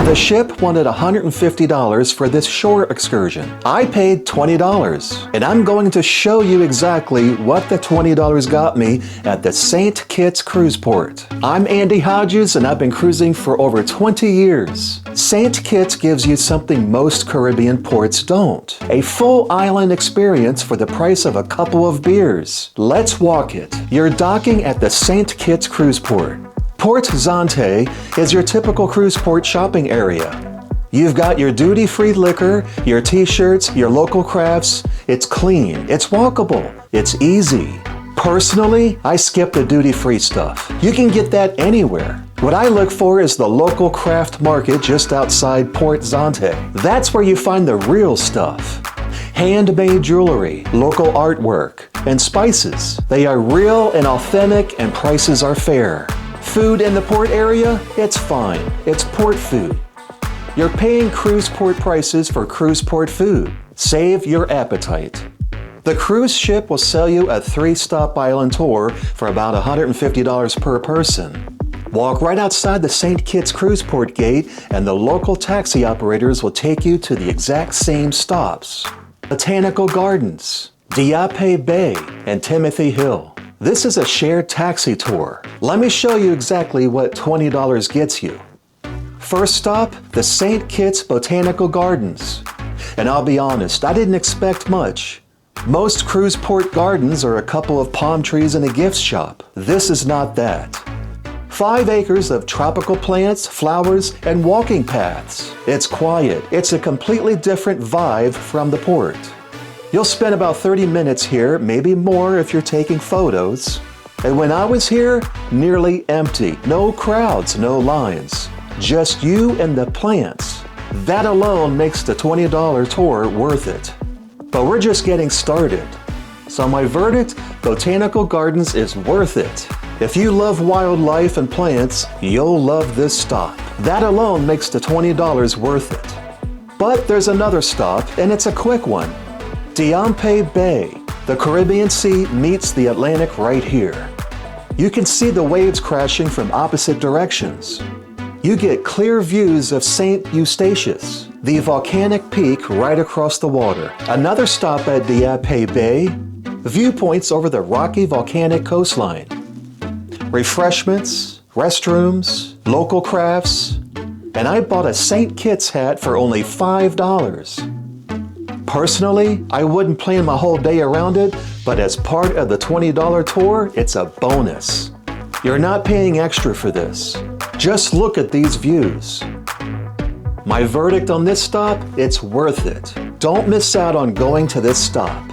The ship wanted $150 for this shore excursion. I paid $20, and I'm going to show you exactly what the $20 got me at the St. Kitts cruise port. I'm Andy Hodges, and I've been cruising for over 20 years. St. Kitts gives you something most Caribbean ports don't. A full island experience for the price of a couple of beers. Let's walk it. You're docking at the St. Kitts cruise port. Port Zante is your typical cruise port shopping area. You've got your duty-free liquor, your t-shirts, your local crafts. It's clean, it's walkable, it's easy. Personally, I skip the duty-free stuff. You can get that anywhere. What I look for is the local craft market just outside Port Zante. That's where you find the real stuff. Handmade jewelry, local artwork, and spices. They are real and authentic, and prices are fair. Food in the port area? It's fine. It's port food. You're paying cruise port prices for cruise port food. Save your appetite. The cruise ship will sell you a 3-stop island tour for about $150 per person. Walk right outside the St. Kitts cruise port gate, and the local taxi operators will take you to the exact same stops: Botanical Gardens, Dieppe Bay, and Timothy Hill. This is a shared taxi tour. Let me show you exactly what $20 gets you. First stop, the St. Kitts Botanical Gardens. And I'll be honest, I didn't expect much. Most cruise port gardens are a couple of palm trees and a gift shop. This is not that. 5 acres of tropical plants, flowers, and walking paths. It's quiet. It's a completely different vibe from the port. You'll spend about 30 minutes here, maybe more if you're taking photos. And when I was here, nearly empty. No crowds, no lines. Just you and the plants. That alone makes the $20 tour worth it. But we're just getting started. So my verdict, Botanical Gardens is worth it. If you love wildlife and plants, you'll love this stop. That alone makes the $20 worth it. But there's another stop, and it's a quick one. Dieppe Bay. The Caribbean Sea meets the Atlantic right here. You can see the waves crashing from opposite directions. You get clear views of St. Eustatius, the volcanic peak right across the water. Another stop at Dieppe Bay, viewpoints over the rocky volcanic coastline. Refreshments, restrooms, local crafts, and I bought a St. Kitts hat for only $5. Personally, I wouldn't plan my whole day around it, but as part of the $20 tour, it's a bonus. You're not paying extra for this. Just look at these views. My verdict on this stop, it's worth it. Don't miss out on going to this stop.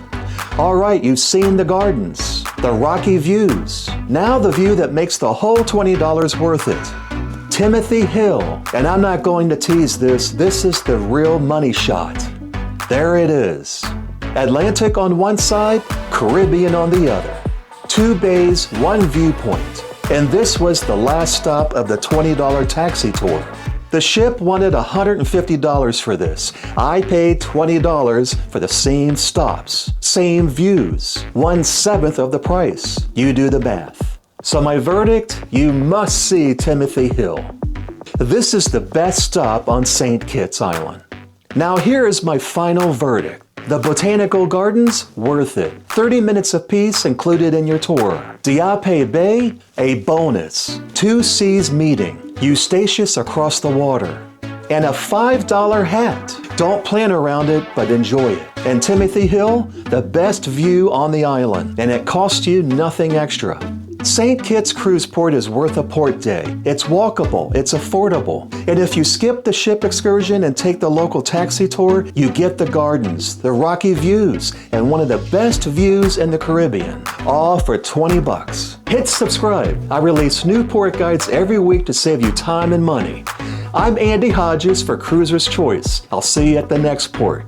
All right, you've seen the gardens, the rocky views. Now the view that makes the whole $20 worth it. Timothy Hill, and I'm not going to tease this is the real money shot. There it is. Atlantic on one side, Caribbean on the other. 2 bays, 1 viewpoint. And this was the last stop of the $20 taxi tour. The ship wanted $150 for this. I paid $20 for the same stops, same views, 1/7 of the price. You do the math. So my verdict, you must see Timothy Hill. This is the best stop on St. Kitts Island. Now here is my final verdict. The Botanical Gardens, worth it. 30 minutes apiece included in your tour. Dieppe Bay, a bonus. 2 seas meeting. Eustatius across the water. And a $5 hat. Don't plan around it, but enjoy it. And Timothy Hill, the best view on the island. And it costs you nothing extra. St. Kitts Cruise Port is worth a port day. It's walkable, it's affordable. And if you skip the ship excursion and take the local taxi tour, you get the gardens, the rocky views, and one of the best views in the Caribbean. All for $20. Hit subscribe. I release new port guides every week to save you time and money. I'm Andy Hodges for Cruiser's Choice. I'll see you at the next port.